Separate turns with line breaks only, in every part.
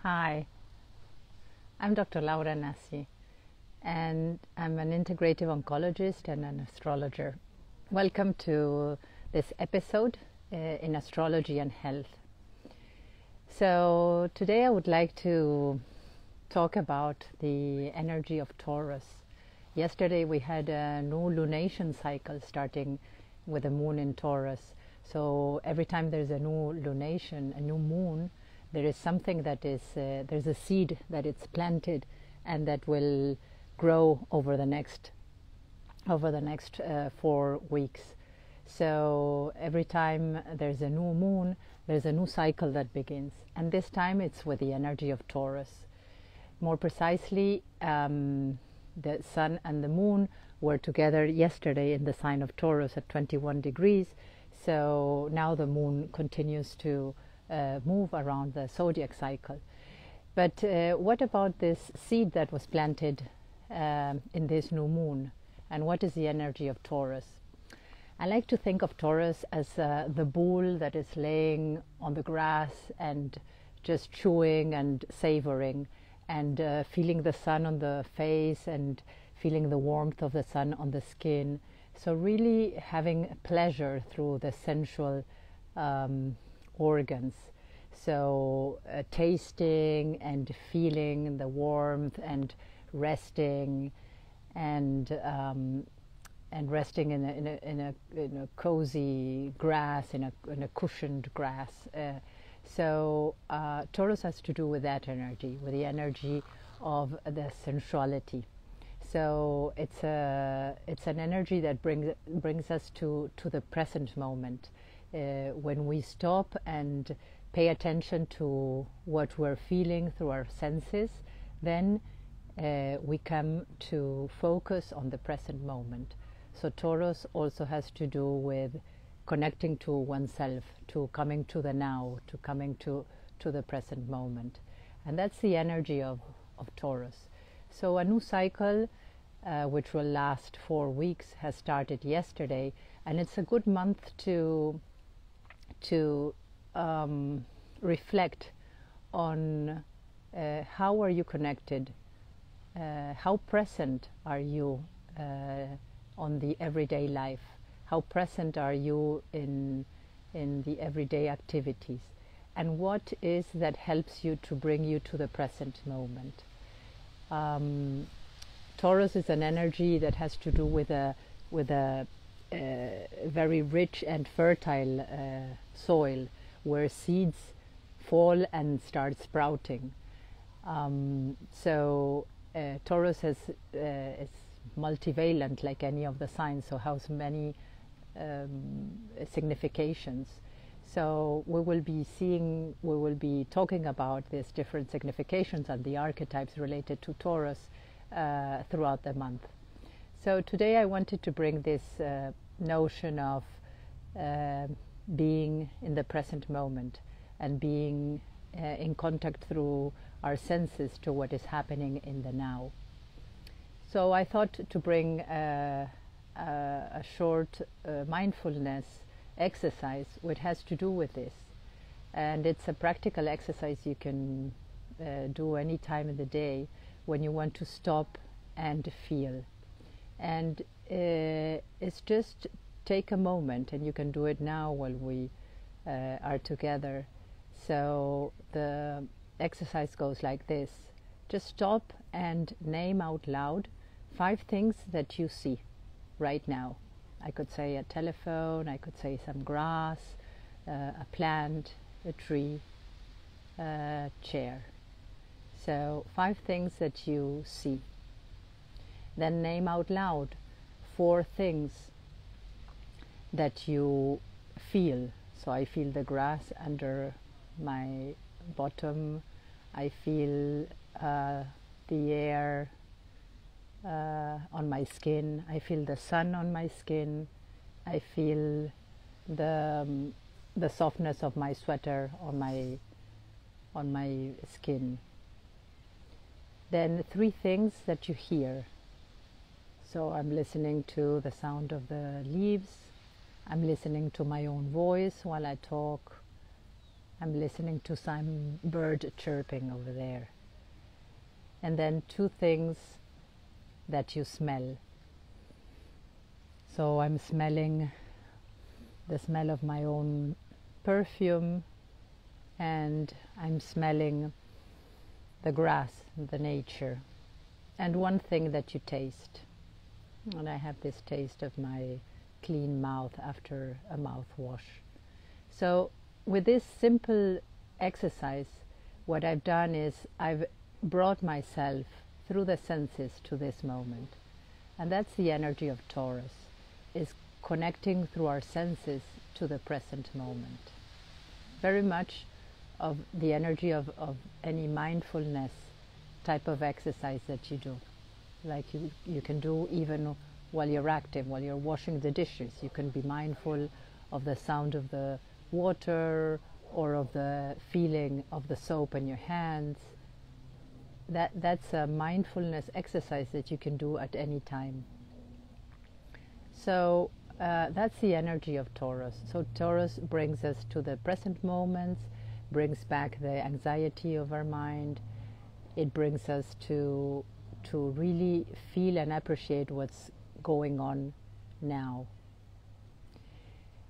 Hi, I'm Dr. Nasi, and I'm an integrative oncologist and an astrologer. Welcome to this episode in astrology and health. So today I would like to talk about the energy of Taurus. Yesterday we had a new lunation cycle starting with the moon in Taurus. So every time there's a new lunation, a new moon, there is something that is, there's a seed that it's planted and that will grow over the next 4 weeks. So every time there's a new moon, there's a new cycle that begins. And this time it's with the energy of Taurus. More precisely, the sun and the moon were together yesterday in the sign of Taurus at 21 degrees. So now the moon continues to move around the zodiac cycle. But what about this seed that was planted in this new moon? And what is the energy of Taurus? I like to think of Taurus as the bull that is laying on the grass and just chewing and savoring and feeling the sun on the face and feeling the warmth of the sun on the skin. So really having pleasure through the sensual organs. So tasting and feeling the warmth and resting and resting in a cozy grass, in a cushioned grass. So Taurus has to do with that energy, with the energy of the sensuality. So it's an energy that brings us to the present moment. When we stop and pay attention to what we're feeling through our senses, then we come to focus on the present moment. So Taurus also has to do with connecting to oneself, to coming to the now, to coming to the present moment. And that's the energy of Taurus. So a new cycle, which will last 4 weeks, has started yesterday, and it's a good month to reflect on how are you connected, how present are you on the everyday life, how present are you in the everyday activities, and what is that helps you to bring you to the present moment. Taurus is an energy that has to do with a very rich and fertile soil where seeds fall and start sprouting. So Taurus is multivalent like any of the signs, so has many significations. So we will be talking about these different significations and the archetypes related to Taurus throughout the month. So today I wanted to bring this notion of being in the present moment and being in contact through our senses to what is happening in the now. So I thought to bring a short mindfulness exercise which has to do with this. And it's a practical exercise you can do any time in the day when you want to stop and feel. And it's just take a moment, and you can do it now while we are together. So the exercise goes like this. Just stop and name out loud 5 things that you see right now. I could say a telephone, I could say some grass, a plant, a tree, a chair. So 5 things that you see. Then name out loud 4 things that you feel. So I feel the grass under my bottom, I feel the air on my skin, I feel the sun on my skin, I feel the softness of my sweater on my skin. Then 3 things that you hear. So I'm listening to the sound of the leaves, I'm listening to my own voice while I talk, I'm listening to some bird chirping over there. And then 2 things that you smell. So I'm smelling the smell of my own perfume, and I'm smelling the grass, the nature, and 1 thing that you taste. And I have this taste of my clean mouth after a mouthwash. So with this simple exercise, what I've done is I've brought myself through the senses to this moment. And that's the energy of Taurus, is connecting through our senses to the present moment. Very much of the energy of any mindfulness type of exercise that you do. Like you can do even while you're active, while you're washing the dishes. You can be mindful of the sound of the water or of the feeling of the soap in your hands. That's a mindfulness exercise that you can do at any time. So that's the energy of Taurus. So Taurus brings us to the present moments, brings back the anxiety of our mind. It brings us to really feel and appreciate what's going on now.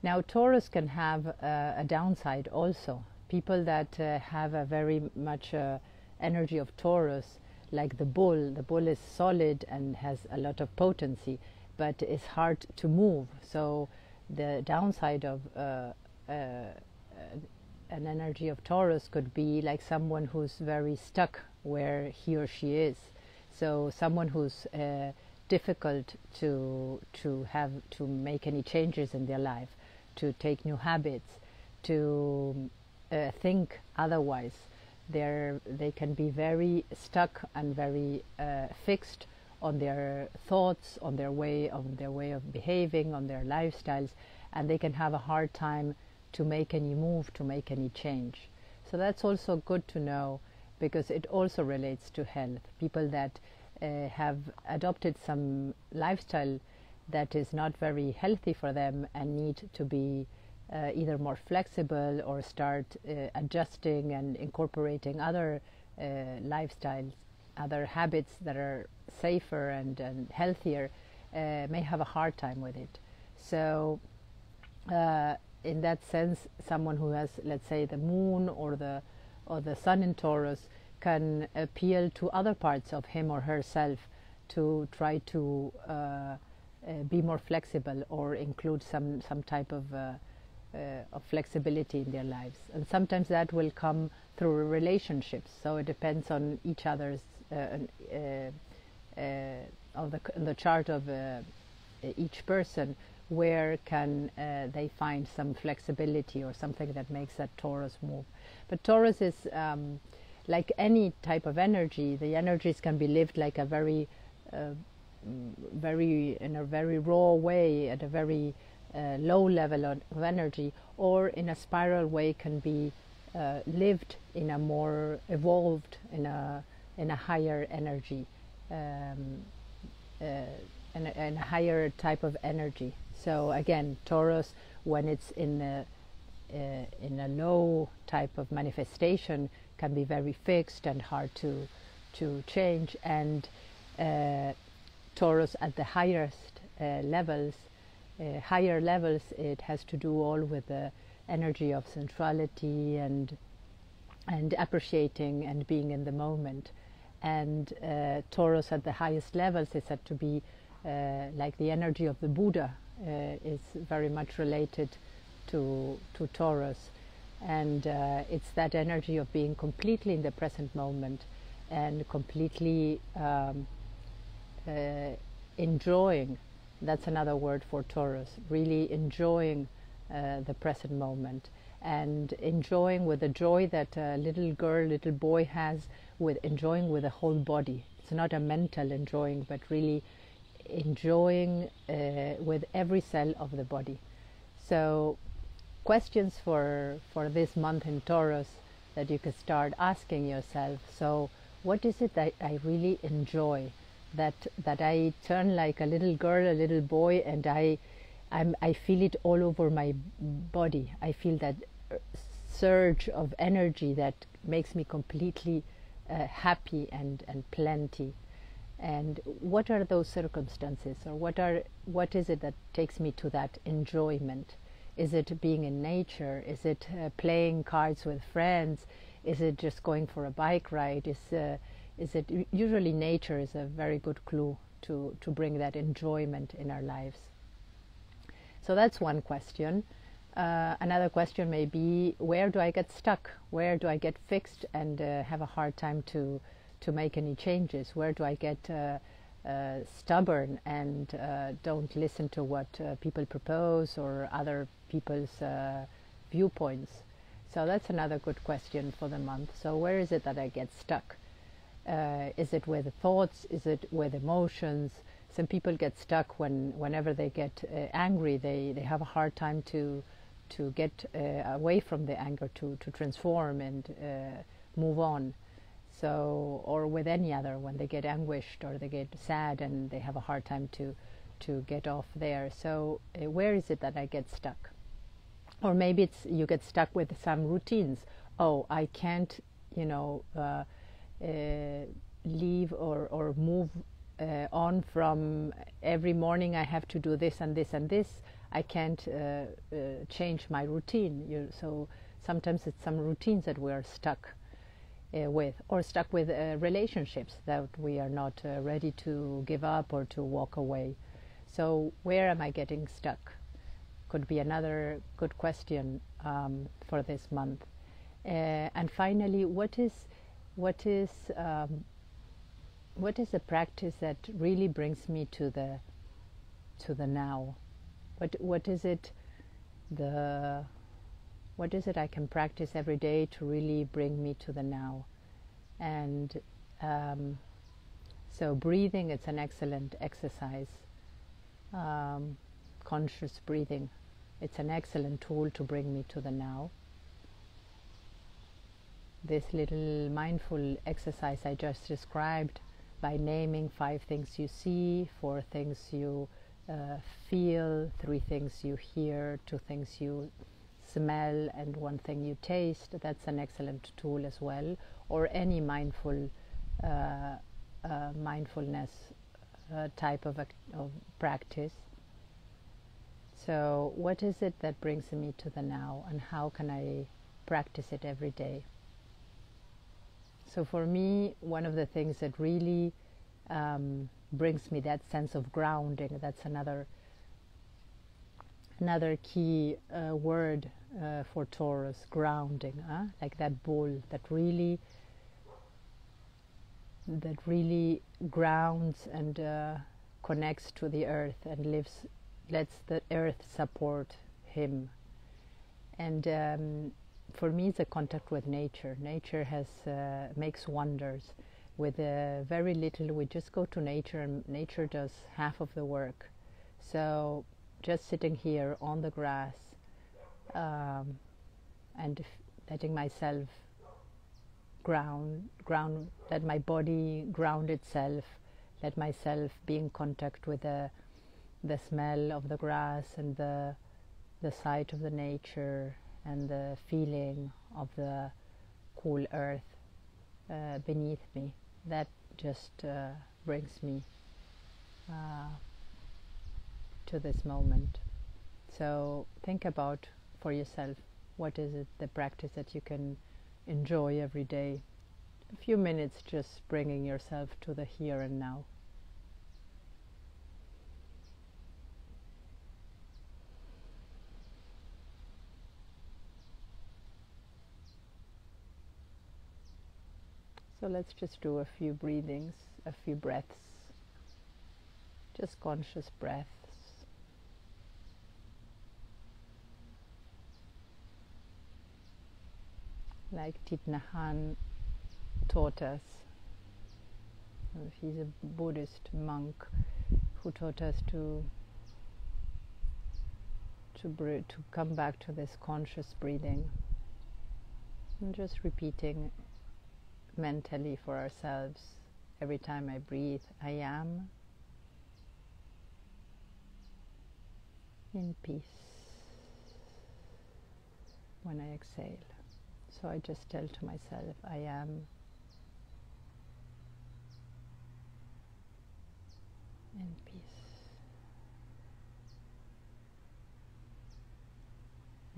Now Taurus can have a downside also. People that have a very much energy of Taurus, like the bull is solid and has a lot of potency, but it's hard to move. So the downside of an energy of Taurus could be like someone who's very stuck where he or she is. So someone who's difficult to make any changes in their life, to take new habits, to think otherwise. They can be very stuck and very fixed on their thoughts, on their way of behaving, on their lifestyles, and they can have a hard time to make any move, to make any change. So that's also good to know, because it also relates to health. People that have adopted some lifestyle that is not very healthy for them and need to be either more flexible or start adjusting and incorporating other lifestyles, other habits that are safer and healthier, may have a hard time with it. So in that sense, someone who has, let's say, the moon or the sun in Taurus can appeal to other parts of him or herself to try to be more flexible or include some type of flexibility in their lives. And sometimes that will come through relationships. So it depends on each other's of the chart of each person, where can they find some flexibility or something that makes that Taurus move. But Taurus is like any type of energy. The energies can be lived like a very in a very raw way, at a very low level of energy, or in a spiral way can be lived in a more evolved, in a higher energy, in a higher type of energy. So again, Taurus, when it's in a low type of manifestation, can be very fixed and hard to change. And Taurus at the highest levels, it has to do all with the energy of sensuality and appreciating and being in the moment. And Taurus at the highest levels is said to be like the energy of the Buddha, is very much related to Taurus. And it's that energy of being completely in the present moment and completely enjoying. That's another word for Taurus, really enjoying the present moment, and enjoying with the joy that a little girl, little boy has, with enjoying with the whole body. It's not a mental enjoying, but really enjoying with every cell of the body. So questions for this month in Taurus that you could start asking yourself. So what is it that I really enjoy, that I turn like a little girl, a little boy, and I feel it all over my body. I feel that surge of energy that makes me completely happy and plenty. And what are those circumstances, or what is it that takes me to that enjoyment? Is it being in nature? Is it playing cards with friends? Is it just going for a bike ride? Is it usually nature is a very good clue to bring that enjoyment in our lives. So that's one question. Another question may be, where do I get stuck? Where do I get fixed and have a hard time to make any changes? Where do I get stubborn and don't listen to what people propose or other people's viewpoints? So that's another good question for the month. So where is it that I get stuck? Is it with thoughts? Is it with emotions? Some people get stuck whenever they get angry. They have a hard time to get away from the anger, to transform and move on. So, or with any other, when they get anguished or they get sad and they have a hard time to get off there. So where is it that I get stuck? Or maybe it's you get stuck with some routines. Oh, I can't, leave or move on from every morning I have to do this and this and this. I can't change my routine. So sometimes it's some routines that we are stuck with, or stuck with relationships that we are not ready to give up or to walk away. So where am I getting stuck? Could be another good question for this month. And finally, what is a practice that really brings me to the now? What is it I can practice every day to really bring me to the now? And so breathing, it's an excellent exercise. Conscious breathing, it's an excellent tool to bring me to the now. This little mindful exercise I just described, by naming 5 things you see, 4 things you feel, 3 things you hear, 2 things you smell, and 1 thing you taste. That's an excellent tool as well. Or any mindfulness type of practice. So what is it that brings me to the now, and how can I practice it every day? So for me, one of the things that really brings me that sense of grounding, that's another key word for Taurus, grounding, like that bull that really grounds and connects to the earth and lets the earth support him. And for me, it's a contact with nature. Nature makes wonders. With very little, we just go to nature, and nature does half of the work. So just sitting here on the grass and letting myself ground, let my body ground itself, let myself be in contact with the smell of the grass and the sight of the nature and the feeling of the cool earth beneath me. That just brings me to this moment. So think about for yourself, what is it, the practice that you can enjoy every day? A few minutes just bringing yourself to the here and now. So let's just do a few breathings, a few breaths, just conscious breaths. Like Thich Nhat Hanh taught us. He's a Buddhist monk who taught us to come back to this conscious breathing, and just repeating mentally for ourselves every time I breathe, I am in peace. When I exhale, So I just tell to myself, I am in peace.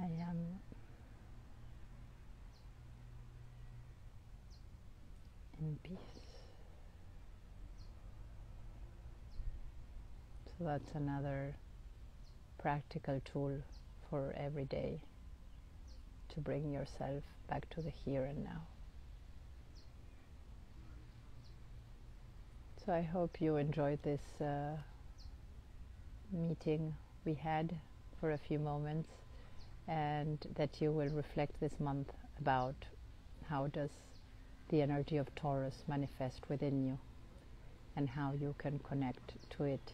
I am in peace. So that's another practical tool for every day to bring yourself back to the here and now. So I hope you enjoyed this meeting we had for a few moments, and that you will reflect this month about how does the energy of Taurus manifest within you and how you can connect to it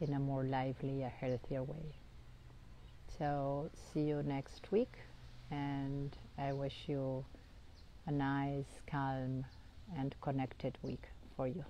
in a more lively, a healthier way. So see you next week, and I wish you a nice, calm and connected week for you.